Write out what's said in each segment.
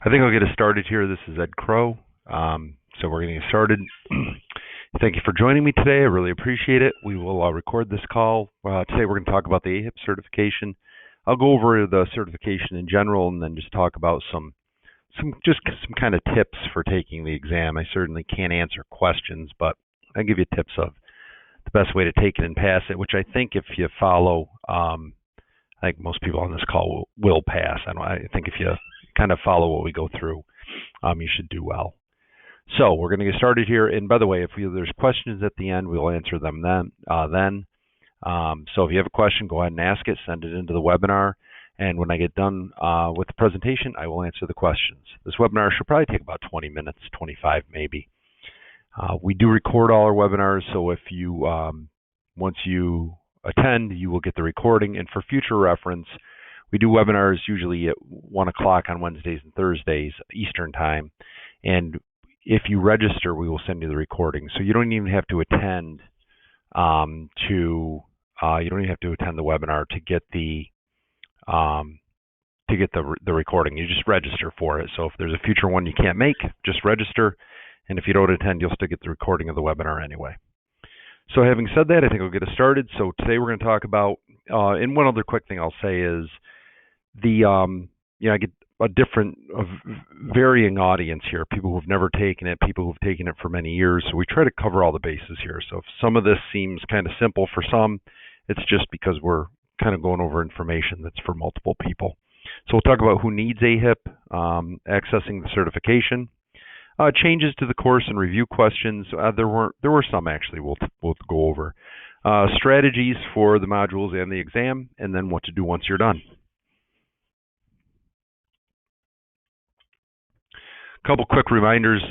I think I'll get us started here. This is Ed Crow. So we're going to get started. Thank you for joining me today. I really appreciate it. We will record this call. Today we're going to talk about the AHIP certification. I'll go over the certification in general and then just talk about some kind of tips for taking the exam. I certainly can't answer questions, but I'll give you tips of the best way to take it and pass it, which I think if you follow, I think most people on this call will pass. I think if you kind of follow what we go through, you should do well. So we're going to get started here. And by the way, if there's questions at the end, we'll answer them then. So if you have a question, go ahead and ask it. Send it into the webinar. And when I get done with the presentation, I will answer the questions. This webinar should probably take about 20 minutes, 25 maybe. We do record all our webinars, so if you once you attend, you will get the recording. And for future reference, we do webinars usually at 1 o'clock on Wednesdays and Thursdays Eastern Time. And if you register, we will send you the recording. So you don't even have to attend the webinar to get the recording. You just register for it. So if there's a future one you can't make, just register. And if you don't attend, you'll still get the recording of the webinar anyway. So having said that, I think we'll get us started. So today we're going to talk about, and one other quick thing I'll say is I get a varying audience here, people who've never taken it, people who've taken it for many years. So we try to cover all the bases here. So if some of this seems kind of simple for some, it's just because we're kind of going over information that's for multiple people. So we'll talk about who needs AHIP, accessing the certification, changes to the course and review questions. There were some actually we'll go over. Strategies for the modules and the exam, and then what to do once you're done. A couple quick reminders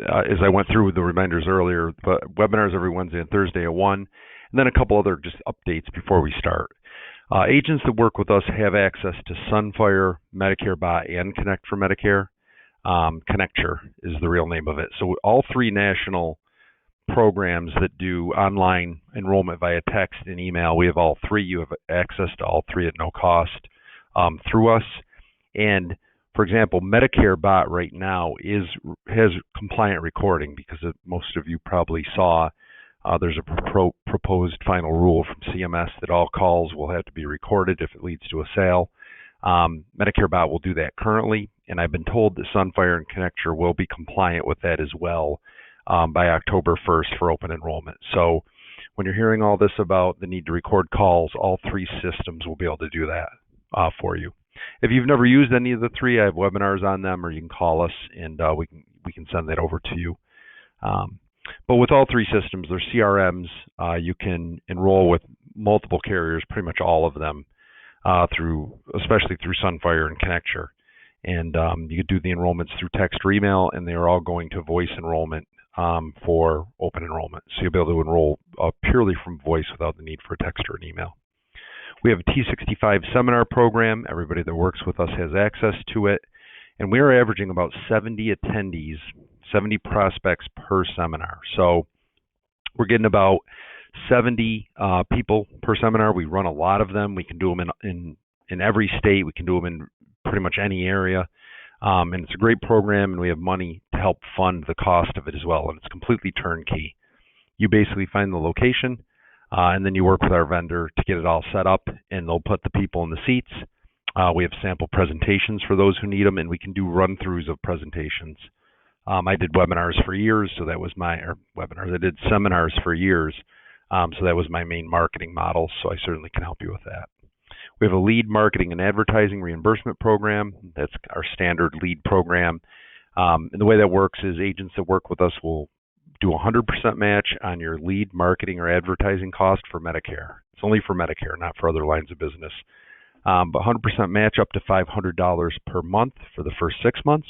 as I went through the reminders earlier, but webinars every Wednesday and Thursday at 1, and then a couple other just updates before we start. Agents that work with us have access to Sunfire, Medicare Bot, and Connect for Medicare. Connecture is the real name of it. So all three national programs that do online enrollment via text and email, we have all three. You have access to all three at no cost through us. And for example, Medicare Bot right now has compliant recording because most of you probably saw there's a proposed final rule from CMS that all calls will have to be recorded if it leads to a sale. Medicare Bot will do that currently, and I've been told that Sunfire and Connecture will be compliant with that as well by October 1st for open enrollment. So when you're hearing all this about the need to record calls, all three systems will be able to do that for you. If you've never used any of the three, I have webinars on them, or you can call us and we can send that over to you. But with all three systems, they're CRMs. You can enroll with multiple carriers, pretty much all of them, especially through Sunfire and Connecture. And you could do the enrollments through text or email, and they're all going to voice enrollment for open enrollment. So you'll be able to enroll purely from voice without the need for a text or an email. We have a T65 seminar program. Everybody that works with us has access to it. And we are averaging about 70 attendees, 70 prospects per seminar. So we're getting about 70 people per seminar. We run a lot of them. We can do them in every state. We can do them in pretty much any area. And it's a great program, and we have money to help fund the cost of it as well. And it's completely turnkey. You basically find the location, and then you work with our vendor to get it all set up, and they'll put the people in the seats. We have sample presentations for those who need them, and we can do run-throughs of presentations. I did webinars for years, so that was I did seminars for years, so that was my main marketing model, so I certainly can help you with that. We have a lead marketing and advertising reimbursement program. That's our standard lead program. And the way that works is agents that work with us will do 100% match on your lead marketing or advertising cost for Medicare. It's only for Medicare, not for other lines of business. But 100% match up to $500 per month for the first 6 months.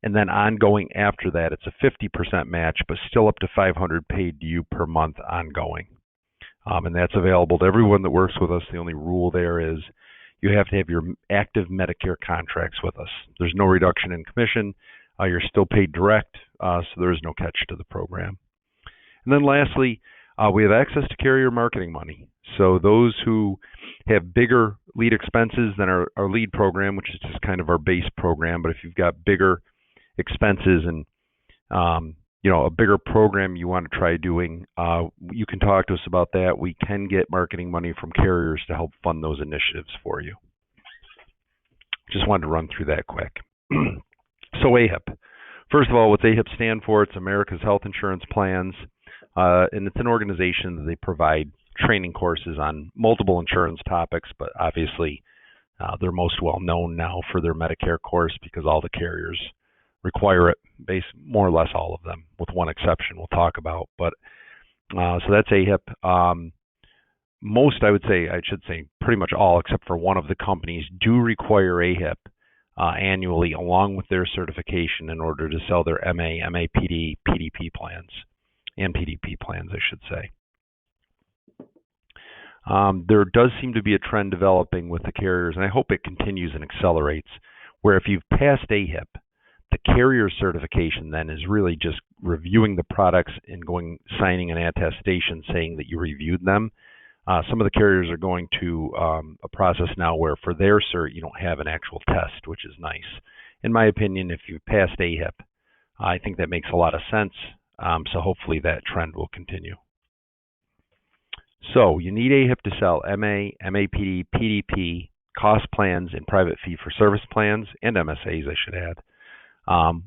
And then ongoing after that, it's a 50% match, but still up to $500 paid to you per month ongoing. And that's available to everyone that works with us. The only rule there is you have to have your active Medicare contracts with us. There's no reduction in commission. You're still paid direct, so there is no catch to the program. And then lastly, we have access to carrier marketing money. So those who have bigger lead expenses, then our lead program, which is just kind of our base program. But if you've got bigger expenses and a bigger program you want to try doing, you can talk to us about that. We can get marketing money from carriers to help fund those initiatives for you. Just wanted to run through that quick. So AHIP. First of all, what's AHIP stand for? It's America's Health Insurance Plans, and it's an organization that they provide training courses on multiple insurance topics, but obviously they're most well known now for their Medicare course because all the carriers require it, more or less all of them, with one exception we'll talk about. But so that's AHIP. I should say pretty much all except for one of the companies do require AHIP annually along with their certification in order to sell their MA, MAPD, PDP plans, and PDP plans, I should say. There does seem to be a trend developing with the carriers, and I hope it continues and accelerates, where if you've passed AHIP, the carrier certification then is really just reviewing the products and signing an attestation saying that you reviewed them. Some of the carriers are going to a process now where for their cert you don't have an actual test, which is nice. In my opinion, if you passed AHIP, I think that makes a lot of sense. So hopefully that trend will continue. So you need AHIP to sell MA, MAPD, PDP, cost plans, and private fee-for-service plans, and MSAs, I should add,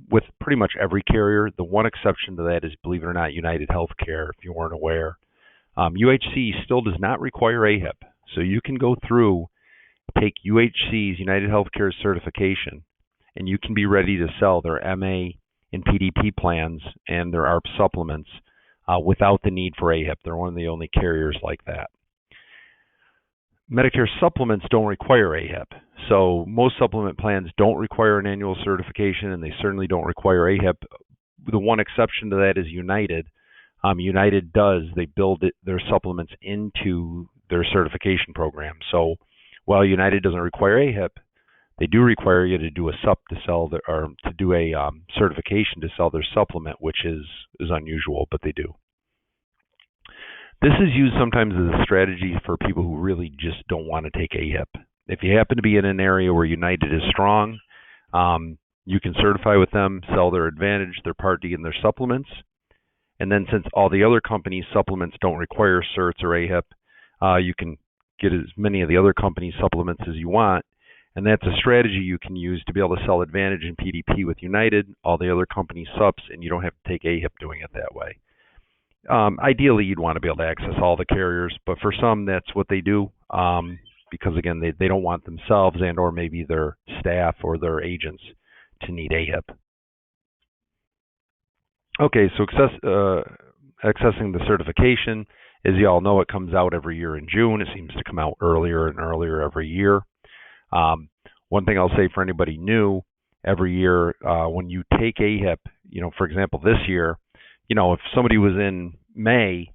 with pretty much every carrier. The one exception to that is, believe it or not, United Healthcare, if you weren't aware. UHC still does not require AHIP, so you can go through, take UHC's United Healthcare certification, and you can be ready to sell their MA and PDP plans and their ARP supplements without the need for AHIP. They're one of the only carriers like that. Medicare supplements don't require AHIP, so most supplement plans don't require an annual certification, and they certainly don't require AHIP. The one exception to that is United. United does. They build their supplements into their certification program. So while United doesn't require AHIP, they do require you to do a certification to sell their supplement, which is unusual, but they do. This is used sometimes as a strategy for people who really just don't want to take AHIP. If you happen to be in an area where United is strong, you can certify with them, sell their Advantage, their Part D, and their supplements. And then since all the other companies' supplements don't require certs or AHIP, you can get as many of the other companies' supplements as you want. And that's a strategy you can use to be able to sell Advantage and PDP with United, all the other companies' subs, and you don't have to take AHIP doing it that way. Ideally, you'd want to be able to access all the carriers, but for some, that's what they do because, again, they don't want themselves and or maybe their staff or their agents to need AHIP. Okay, so accessing the certification, as you all know, it comes out every year in June. It seems to come out earlier and earlier every year. One thing I'll say for anybody new, every year when you take AHIP, for example, this year, if somebody was in May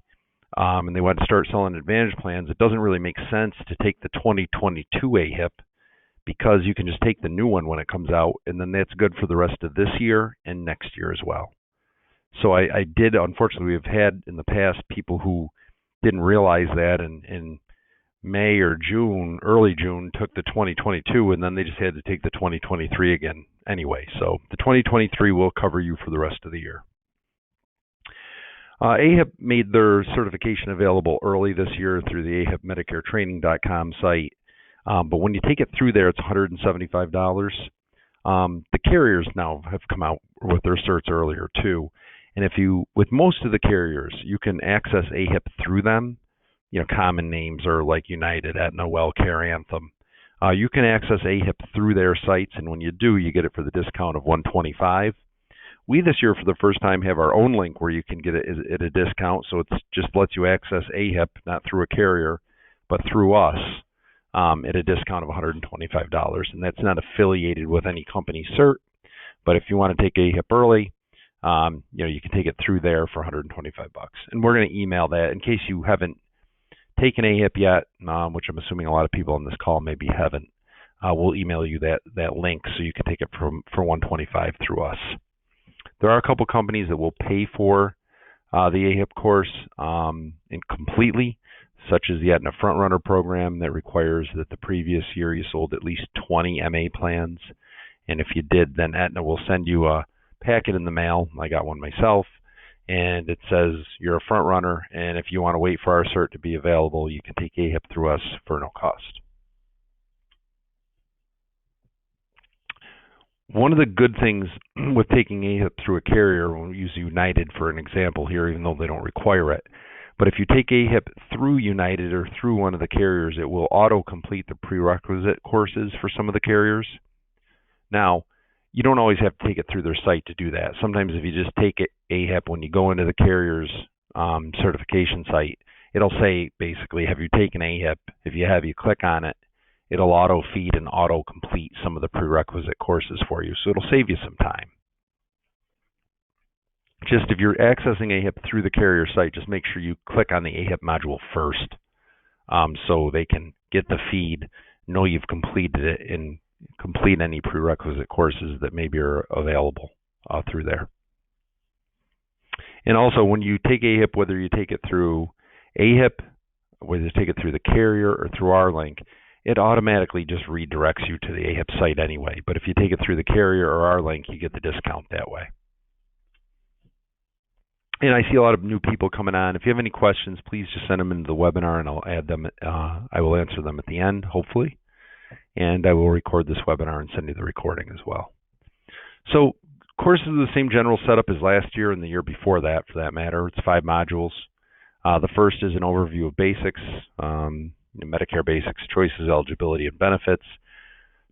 and they want to start selling Advantage plans, it doesn't really make sense to take the 2022 AHIP because you can just take the new one when it comes out, and then that's good for the rest of this year and next year as well. So I did, unfortunately, we've had in the past people who didn't realize that and in May or June, early June, took the 2022 and then they just had to take the 2023 again anyway. So the 2023 will cover you for the rest of the year. AHIP made their certification available early this year through the AHIPMedicareTraining.com site. But when you take it through there, it's $175. The carriers now have come out with their certs earlier too. And with most of the carriers, you can access AHIP through them. Common names are like United, Aetna, WellCare, Anthem. You can access AHIP through their sites, and when you do, you get it for the discount of $125. We this year, for the first time, have our own link where you can get it at a discount. So it just lets you access AHIP, not through a carrier, but through us at a discount of $125. And that's not affiliated with any company cert. But if you want to take AHIP early, you can take it through there for $125. And we're going to email that in case you haven't taken AHIP yet, which I'm assuming a lot of people on this call maybe haven't. We'll email you that link so you can take it for $125 through us. There are a couple companies that will pay for the AHIP course completely. such as the Aetna Frontrunner program that requires that the previous year you sold at least 20 MA plans. And if you did, then Aetna will send you a packet in the mail. I got one myself. And it says you're a front runner, and if you want to wait for our cert to be available, you can take AHIP through us for no cost. One of the good things with taking AHIP through a carrier, we'll use United for an example here, even though they don't require it, but if you take AHIP through United or through one of the carriers, it will auto-complete the prerequisite courses for some of the carriers. Now, you don't always have to take it through their site to do that. Sometimes if you just take AHIP when you go into the carrier's certification site, it'll say basically, have you taken AHIP? If you have, you click on it. It'll auto-feed and auto-complete some of the prerequisite courses for you, so it'll save you some time. Just if you're accessing AHIP through the carrier site, just make sure you click on the AHIP module first so they can get the feed, know you've completed it, and complete any prerequisite courses that maybe are available through there. And also, when you take AHIP, whether you take it through AHIP, whether you take it through the carrier or through our link, it automatically just redirects you to the AHIP site anyway. But if you take it through the carrier or our link, you get the discount that way. And I see a lot of new people coming on. If you have any questions, please just send them into the webinar, and I'll add them. I will answer them at the end, hopefully. And I will record this webinar and send you the recording as well. So courses are the same general setup as last year and the year before that, for that matter. It's 5 modules. The first is an overview of basics, Medicare basics, choices, eligibility, and benefits.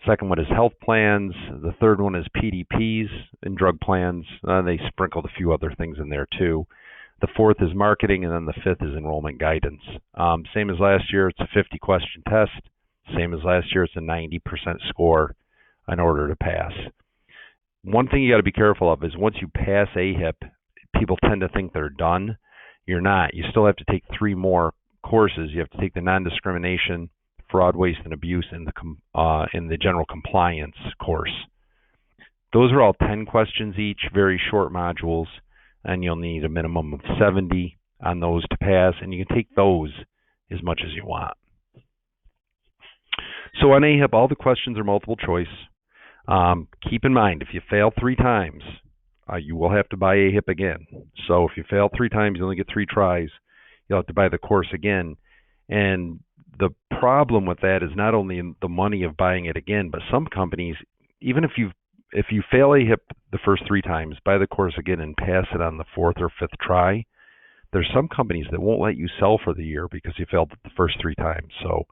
Second one is health plans. The third one is PDPs and drug plans. They sprinkled a few other things in there too. The fourth is marketing, and then the fifth is enrollment guidance. Same as last year, it's a 50-question test. Same as last year, it's a 90% score in order to pass. One thing you got to be careful of is once you pass AHIP, people tend to think they're done. You're not. You still have to take 3 more courses. You have to take the non-discrimination, fraud, waste, and abuse, in the general compliance course. Those are all 10 questions each, very short modules, and you'll need a minimum of 70 on those to pass, and you can take those as much as you want. So on AHIP, all the questions are multiple choice. Keep in mind, if you fail 3 times, you will have to buy AHIP again. So if you fail 3 times, you only get 3 tries. You'll have to buy the course again. And the problem with that is not only the money of buying it again, but some companies, even if you fail AHIP the first 3 times, buy the course again and pass it on the 4th or 5th try, there's some companies that won't let you sell for the year because you failed it the first 3 times. So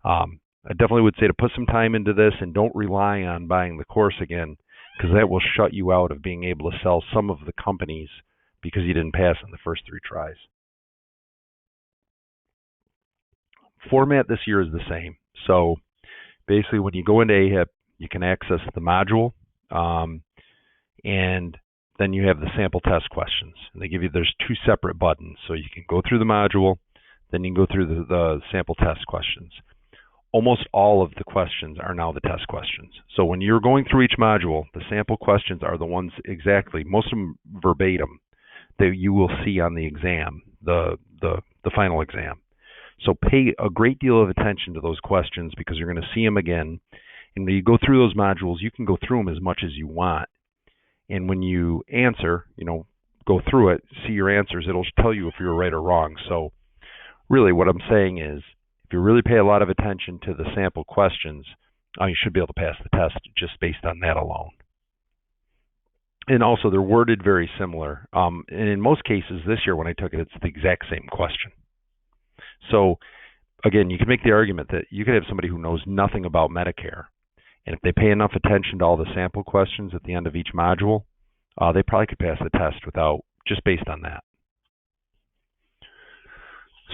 I definitely would say to put some time into this and don't rely on buying the course again, because that will shut you out of being able to sell some of the companies because you didn't pass in the first 3 tries. Format this year is the same. So basically when you go into AHIP, you can access the module, and then you have the sample test questions. And they give you, there's 2 separate buttons. So you can go through the module, then you can go through the sample test questions. Almost all of the questions are now the test questions. So when you're going through each module, the sample questions are the ones exactly, most of them verbatim, that you will see on the exam, the final exam. So pay a great deal of attention to those questions because you're going to see them again. And when you go through those modules, you can go through them as much as you want. And when you answer, go through it, see your answers, it'll tell you if you're right or wrong. So really what I'm saying is, if you really pay a lot of attention to the sample questions, you should be able to pass the test just based on that alone. And also, they're worded very similar. And in most cases this year when I took it, it's the exact same question. So again, you can make the argument that you could have somebody who knows nothing about Medicare, and if they pay enough attention to all the sample questions at the end of each module, they probably could pass the test just based on that.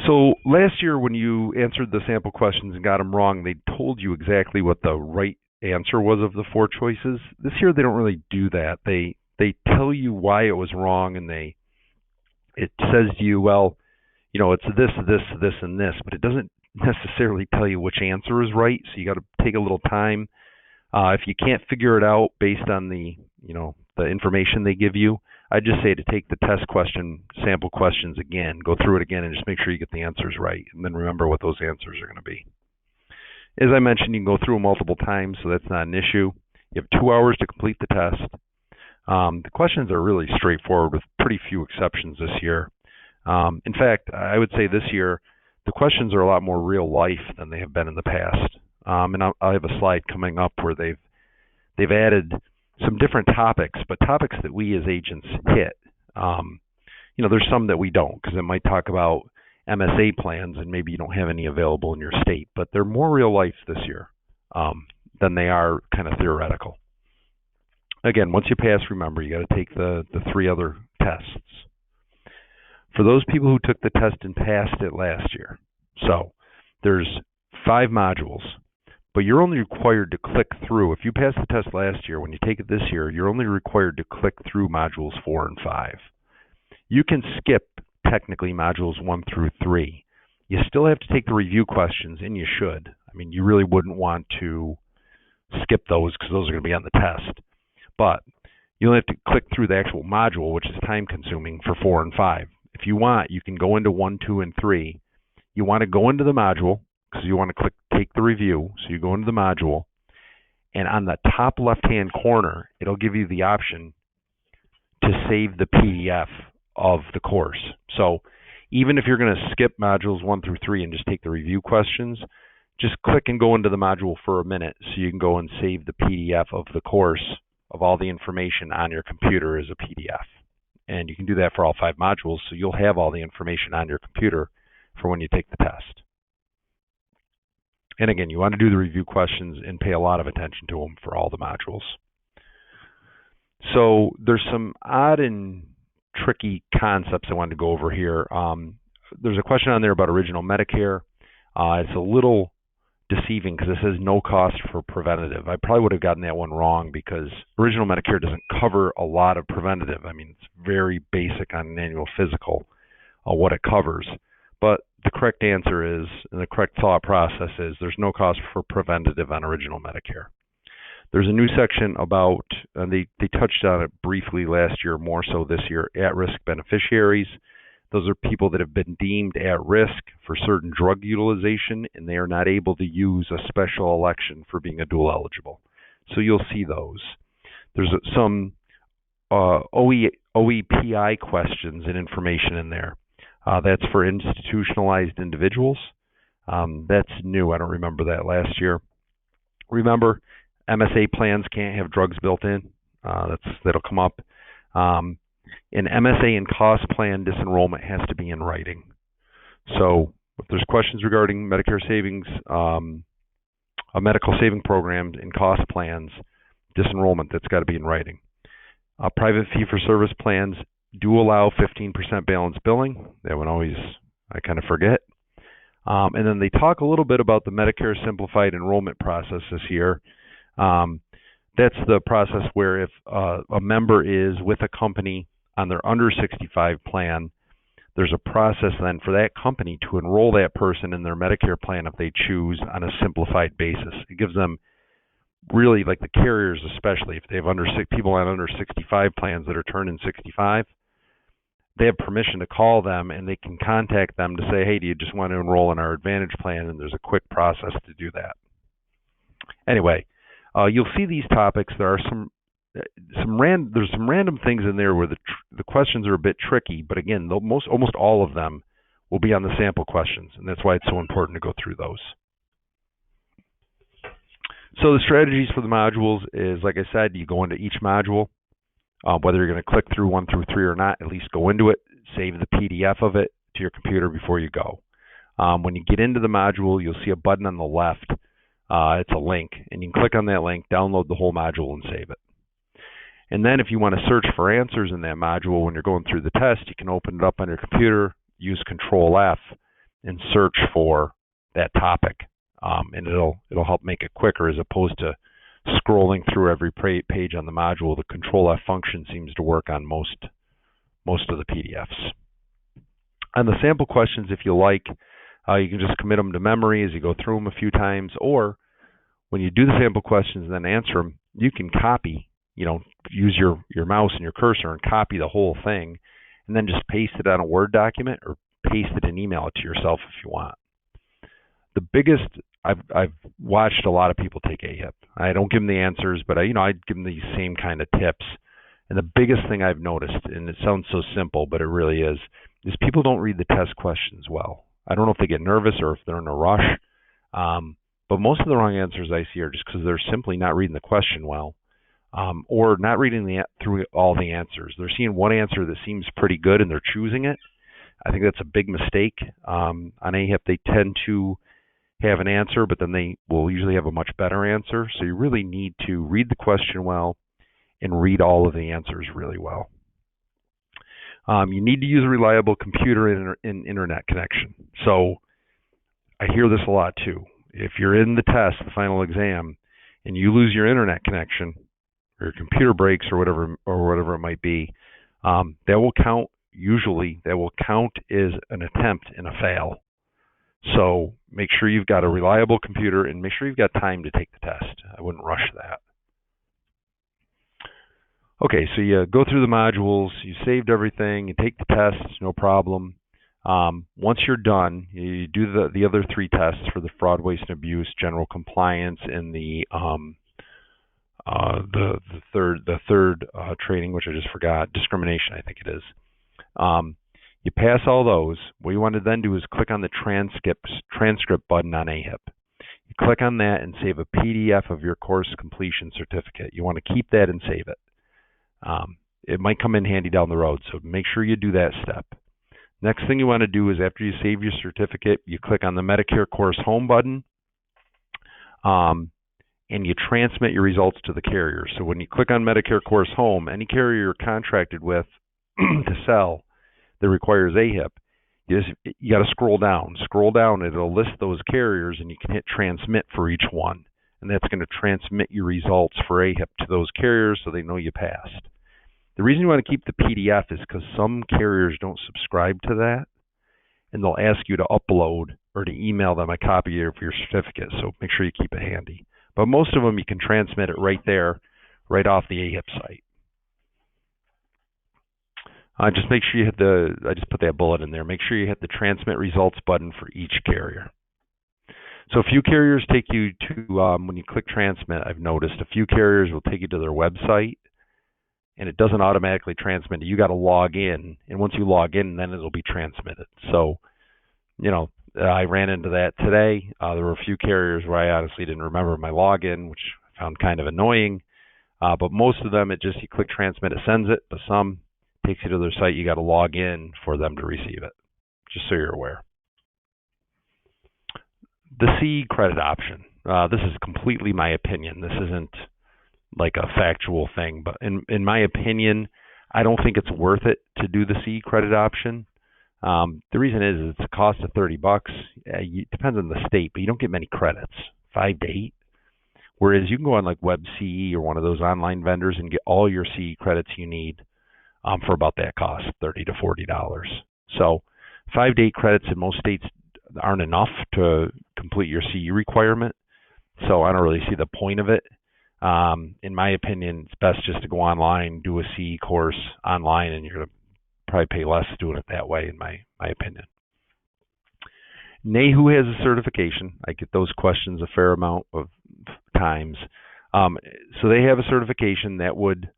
So last year when you answered the sample questions and got them wrong, they told you exactly what the right answer was of the 4 choices. This year they don't really do that. They tell you why it was wrong, and it says to you, well, it's this, this, this, and this, but it doesn't necessarily tell you which answer is right. So you got to take a little time. If you can't figure it out based on the information they give you, I'd just say to take the test question, sample questions again, go through it again, and just make sure you get the answers right, and then remember what those answers are going to be. As I mentioned, you can go through them multiple times, so that's not an issue. You have 2 hours to complete the test. The questions are really straightforward with pretty few exceptions this year. In fact, I would say this year, the questions are a lot more real life than they have been in the past. And I'll have a slide coming up where they've added some different topics, but topics that we as agents hit. There's some that we don't, because it might talk about MSA plans and maybe you don't have any available in your state, but they're more real life this year than they are kind of theoretical. Again, once you pass, remember, you got to take the 3 other tests. For those people who took the test and passed it last year, so there's 5 modules, but you're only required to click through. If you passed the test last year, when you take it this year, you're only required to click through modules 4 and 5. You can skip, technically, modules 1 through 3. You still have to take the review questions, and you should. I mean, you really wouldn't want to skip those because those are going to be on the test. But you only have to click through the actual module, which is time-consuming for 4 and 5. If you want, you can go into 1, 2, and 3. You want to go into the module because you want to take the review. So you go into the module, and on the top left-hand corner, it'll give you the option to save the PDF of the course. So even if you're going to skip modules 1 through 3 and just take the review questions, just click and go into the module for a minute so you can go and save the PDF of the course of all the information on your computer as a PDF. And you can do that for all 5 modules, so you'll have all the information on your computer for when you take the test. And again, you want to do the review questions and pay a lot of attention to them for all the modules. So there's some odd and tricky concepts I wanted to go over here. There's a question on there about original Medicare. It's a little deceiving because it says no cost for preventative. I probably would have gotten that one wrong because original Medicare doesn't cover a lot of preventative. I mean, it's very basic on an annual physical what it covers. But the correct answer is, and the correct thought process is, there's no cost for preventative on original Medicare. There's a new section about, and they touched on it briefly last year, more so this year, at-risk beneficiaries. Those are people that have been deemed at risk for certain drug utilization, and they are not able to use a special election for being a dual eligible. So you'll see those. There's some OEPI questions and information in there. That's for institutionalized individuals. That's new. I don't remember that last year. Remember, MSA plans can't have drugs built in. That'll come up. An MSA and cost plan disenrollment has to be in writing. So if there's questions regarding Medicare savings, a medical saving program and cost plans, disenrollment, that's got to be in writing. Private fee-for-service plans do allow 15% balance billing. That one always, I kind of forget. And then they talk a little bit about the Medicare simplified enrollment process this year. That's the process where if a member is with a company on their under 65 plan, there's a process then for that company to enroll that person in their Medicare plan if they choose on a simplified basis. It gives them really, like the carriers especially, if they have people on under 65 plans that are turning 65, they have permission to call them and they can contact them to say, hey, do you just want to enroll in our Advantage plan? And there's a quick process to do that. Anyway, you'll see these topics. There are there's some random things in there where the questions are a bit tricky, but again, almost all of them will be on the sample questions, and that's why it's so important to go through those. So the strategies for the modules is, like I said, you go into each module, whether you're going to click through 1 through 3 or not, at least go into it, save the PDF of it to your computer before you go. When you get into the module, you'll see a button on the left. It's a link, and you can click on that link, download the whole module, and save it. And then if you want to search for answers in that module when you're going through the test, you can open it up on your computer, use Control F, and search for that topic. And it'll help make it quicker as opposed to scrolling through every page on the module. The Control F function seems to work on most of the PDFs. On the sample questions, if you like, you can just commit them to memory as you go through them a few times, or when you do the sample questions and then answer them, you can copy use your mouse and your cursor and copy the whole thing, and then just paste it on a Word document or paste it and email it to yourself if you want. The biggest, I've watched a lot of people take AHIP. I don't give them the answers, but I give them these same kind of tips. And the biggest thing I've noticed, and it sounds so simple, but it really is people don't read the test questions well. I don't know if they get nervous or if they're in a rush, but most of the wrong answers I see are just because they're simply not reading the question well, or not reading through all the answers. They're seeing one answer that seems pretty good and they're choosing it. I think that's a big mistake. On AHIP, they tend to have an answer, but then they will usually have a much better answer. So you really need to read the question well and read all of the answers really well. You need to use a reliable computer and internet connection. So I hear this a lot too. If you're in the test, the final exam, and you lose your internet connection or your computer breaks or whatever it might be, that will count. Usually, that will count as an attempt and a fail. So make sure you've got a reliable computer and make sure you've got time to take the test. I wouldn't rush that. Okay, so you go through the modules, you saved everything, you take the tests, no problem. Once you're done, you do the other 3 tests for the fraud, waste, and abuse, general compliance, and the third training, which I just forgot, discrimination, I think it is. You pass all those. What you want to then do is click on the transcript button on AHIP. You click on that and save a PDF of your course completion certificate. You want to keep that and save it. It might come in handy down the road, so make sure you do that step. Next thing you want to do is after you save your certificate, you click on the Medicare Course Home button, and you transmit your results to the carrier. So when you click on Medicare Course Home, any carrier you're contracted with to sell that requires AHIP, you got to scroll down. Scroll down, it'll list those carriers, and you can hit transmit for each one. And that's going to transmit your results for AHIP to those carriers so they know you passed. The reason you want to keep the PDF is because some carriers don't subscribe to that, and they'll ask you to upload or to email them a copy of your certificate, so make sure you keep it handy. But most of them you can transmit it right there, right off the AHIP site. Just make sure you hit I just put that bullet in there, make sure you hit the transmit results button for each carrier. So a few carriers take you to, when you click transmit, I've noticed a few carriers will take you to their website, and it doesn't automatically transmit it. You got to log in, and once you log in, then it'll be transmitted. So, I ran into that today. There were a few carriers where I honestly didn't remember my login, which I found kind of annoying. But most of them, you click transmit, it sends it, but some takes you to their site. You got to log in for them to receive it, just so you're aware. The CE credit option. This is completely my opinion. This isn't like a factual thing, but in my opinion, I don't think it's worth it to do the CE credit option. The reason is it's a cost of $30. It depends on the state, but you don't get many credits, 5 to 8. Whereas you can go on like WebCE or one of those online vendors and get all your CE credits you need for about that cost, $30 to $40. So 5 to 8 credits in most states aren't enough to complete your CE requirement. So I don't really see the point of it. In my opinion, it's best just to go online, do a CE course online, and you're going to probably pay less doing it that way, in my opinion. NAHU has a certification. I get those questions a fair amount of times. So they have a certification that would,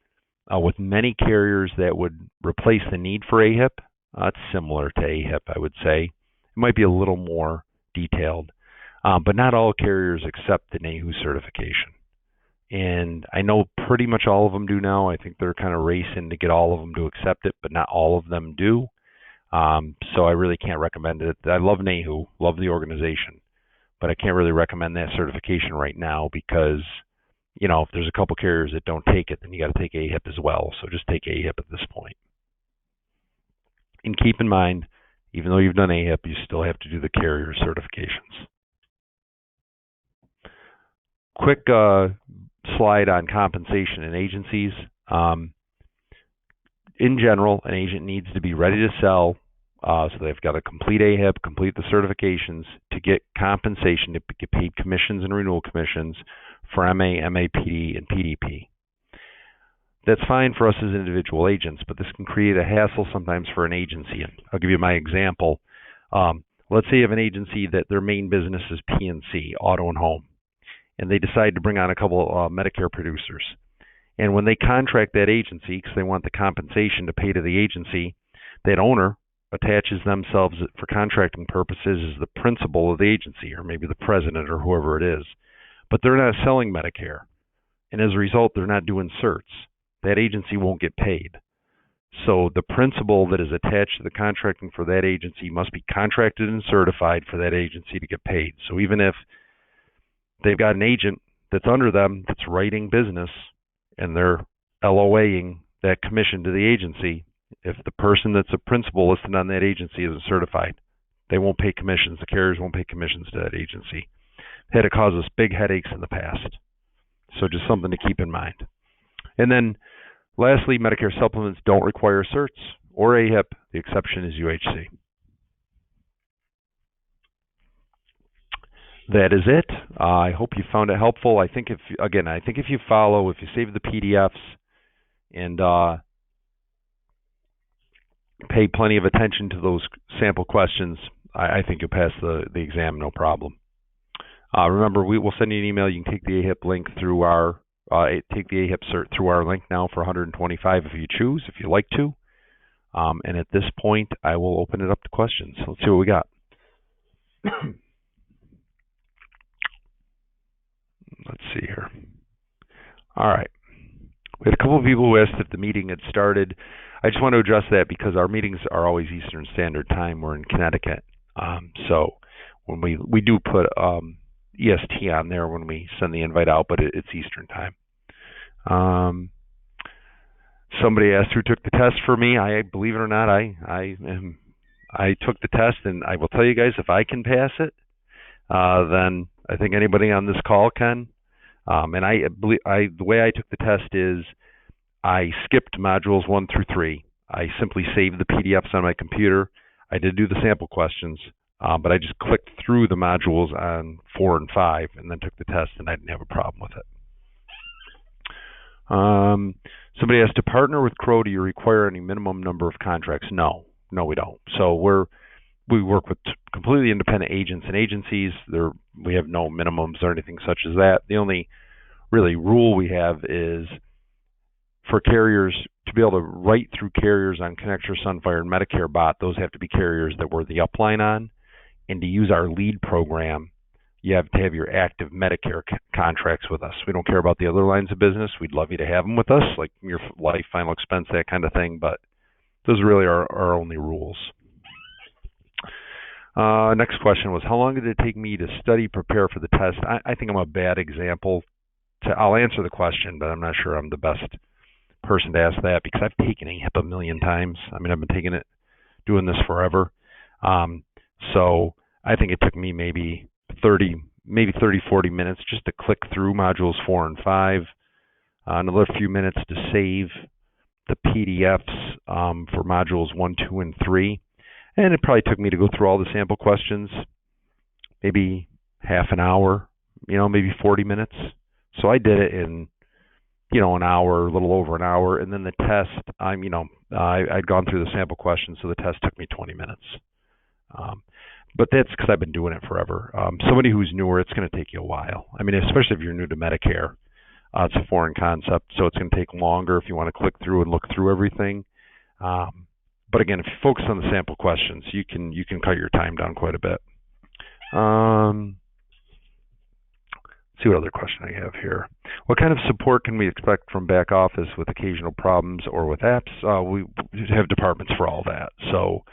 with many carriers, that would replace the need for AHIP. It's similar to AHIP, I would say. It might be a little more detailed, but not all carriers accept the NAHU certification. And I know pretty much all of them do now. I think they're kind of racing to get all of them to accept it, but not all of them do. So I really can't recommend it. I love NAHU, love the organization, but I can't really recommend that certification right now because, if there's a couple carriers that don't take it, then you got to take AHIP as well. So just take AHIP at this point. And keep in mind, even though you've done AHIP, you still have to do the carrier certifications. Quick slide on compensation and agencies. In general, an agent needs to be ready to sell, so they've got to complete AHIP, complete the certifications to get compensation, to get paid commissions and renewal commissions for MA, MAPD, and PDP. That's fine for us as individual agents, but this can create a hassle sometimes for an agency. And I'll give you my example. Let's say you have an agency that their main business is P&C, auto and home, and they decide to bring on a couple Medicare producers. And when they contract that agency, because they want the compensation to pay to the agency, that owner attaches themselves for contracting purposes as the principal of the agency, or maybe the president or whoever it is. But they're not selling Medicare. And as a result, they're not doing certs. That agency won't get paid. So the principal that is attached to the contracting for that agency must be contracted and certified for that agency to get paid. So even if they've got an agent that's under them that's writing business and they're LOAing that commission to the agency, if the person that's a principal listed on that agency isn't certified, they won't pay commissions. The carriers won't pay commissions to that agency. Had to cause us big headaches in the past. So just something to keep in mind. And then lastly, Medicare supplements don't require certs or AHIP. The exception is UHC. That is it. I hope you found it helpful. I think if you follow, if you save the PDFs and pay plenty of attention to those sample questions, I think you'll pass the exam no problem. Remember, we will send you an email. You can take the AHIP link through our take the AHIP cert through our link now for $125 if you choose, if you like to. And at this point, I will open it up to questions. Let's see what we got. Let's see here. All right. We had a couple of people who asked if the meeting had started. I just want to address that because our meetings are always Eastern Standard Time. We're in Connecticut. So when we do put EST on there when we send the invite out, but it's Eastern Time. Somebody asked who took the test for me. I believe it or not, I took the test, and I will tell you guys, if I can pass it, then I think anybody on this call can. And the way I took the test is I skipped modules 1 through 3. I simply saved the PDFs on my computer. I did do the sample questions, but I just clicked through the modules on 4 and 5 and then took the test, and I didn't have a problem with it. Somebody asked, to partner with Crow, do you require any minimum number of contracts? No, we don't. So we work with completely independent agents and agencies. We have no minimums or anything such as that. The only really rule we have is for carriers to be able to write through carriers on Connector, Sunfire, and Medicare Bot. Those have to be carriers that we're the upline on. And to use our lead program, you have to have your active Medicare contracts with us. We don't care about the other lines of business. We'd love you to have them with us, like your life, final expense, that kind of thing. But those really are our only rules. Next question was, how long did it take me to study, prepare for the test? I think I'm a bad example. I'll answer the question, but I'm not sure I'm the best person to ask that because I've taken AHIP a million times. I mean, I've been doing this forever. So I think it took me maybe 30, 40 minutes just to click through modules 4 and 5. Another few minutes to save the PDFs for modules 1, 2, and 3. And it probably took me to go through all the sample questions, maybe half an hour, maybe 40 minutes. So I did it in, an hour, a little over an hour. And then the test, I'd gone through the sample questions, so the test took me 20 minutes. But that's because I've been doing it forever. Somebody who's newer, it's going to take you a while. I mean, especially if you're new to Medicare. It's a foreign concept, so it's going to take longer if you want to click through and look through everything. But again, if you focus on the sample questions, you can cut your time down quite a bit. Let's see what other question I have here. What kind of support can we expect from back office with occasional problems or with apps? We have departments for all that. So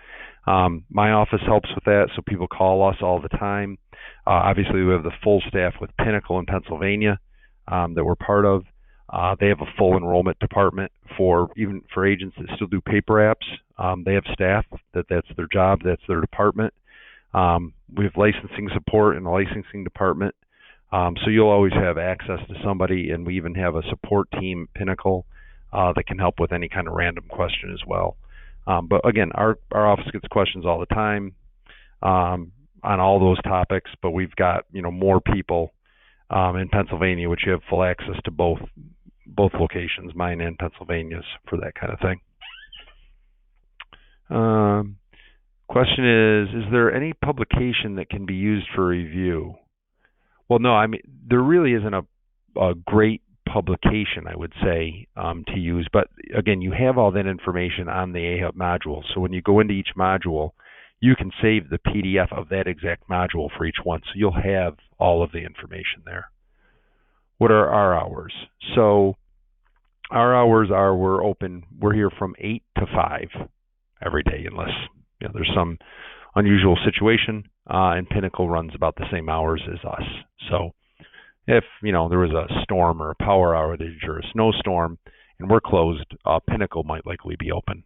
my office helps with that, so people call us all the time. Obviously, we have the full staff with Pinnacle in Pennsylvania that we're part of. They have a full enrollment department even for agents that still do paper apps. They have staff that's their job, that's their department. We have licensing support in the licensing department. So you'll always have access to somebody, and we even have a support team, Pinnacle, that can help with any kind of random question as well. But again, our office gets questions all the time on all those topics, but we've got more people in Pennsylvania, which you have full access to both both locations, mine and Pennsylvania's, for that kind of thing. Question is there any publication that can be used for review? Well, no, I mean, there really isn't a great publication, I would say, to use. But again, you have all that information on the AHIP module. So when you go into each module, you can save the PDF of that exact module for each one. So you'll have all of the information there. What are our hours? So our hours are we're here from 8 to 5 every day, unless there's some unusual situation, and Pinnacle runs about the same hours as us. So if there was a storm or a power outage or a snowstorm and we're closed, Pinnacle might likely be open.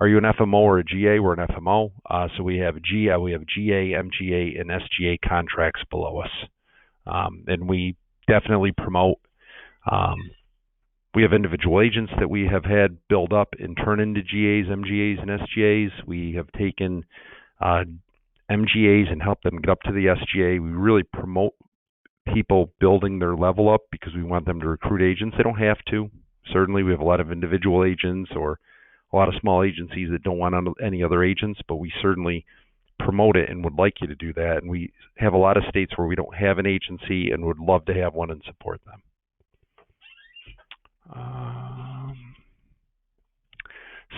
Are you an FMO or a GA? We're an FMO. So we have GA, MGA, and SGA contracts below us. And we definitely promote. We have individual agents that we have had build up and turn into GAs, MGAs, and SGAs. We have taken MGAs and helped them get up to the SGA. We really promote people building their level up because we want them to recruit agents. They don't have to. Certainly, we have a lot of individual agents or a lot of small agencies that don't want any other agents, but we certainly promote it and would like you to do that. And we have a lot of states where we don't have an agency and would love to have one and support them.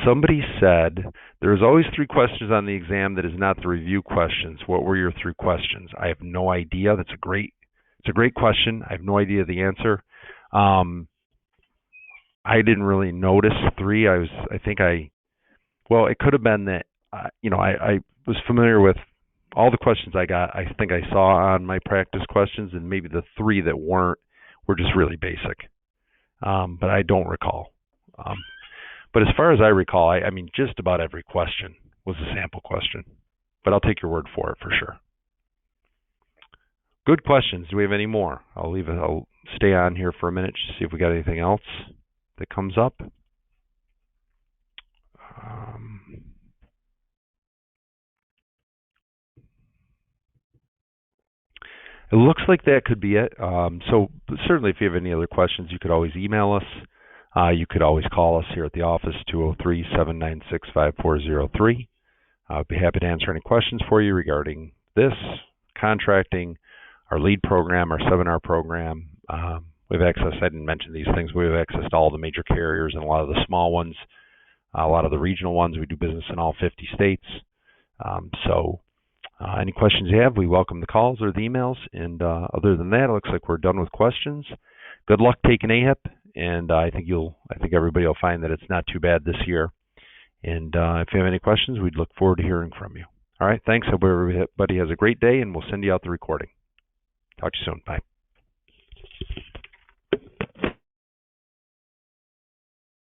Somebody said there's always 3 questions on the exam that is not the review questions. What were your 3 questions? I have no idea. It's a great question. I have no idea the answer. I didn't really notice 3. It could have been that I was familiar with all the questions I got. I think I saw on my practice questions, and maybe the 3 that weren't were just really basic. But I don't recall. But as far as I recall, I mean, just about every question was a sample question. But I'll take your word for it for sure. Good questions. Do we have any more? I'll stay on here for a minute to see if we got anything else that comes up. It looks like that could be it. So certainly if you have any other questions, you could always email us. You could always call us here at the office, 203-796-5403. I'd be happy to answer any questions for you regarding this, contracting, our lead program, our seminar program. We have access, I didn't mention these things, we have access to all the major carriers and a lot of the small ones, a lot of the regional ones. We do business in all 50 states. Any questions you have, we welcome the calls or the emails. And other than that, it looks like we're done with questions. Good luck taking AHIP, and I think everybody will find that it's not too bad this year. And if you have any questions, we'd look forward to hearing from you. All right, thanks. Hope everybody has a great day, and we'll send you out the recording. Talk to you soon. Bye.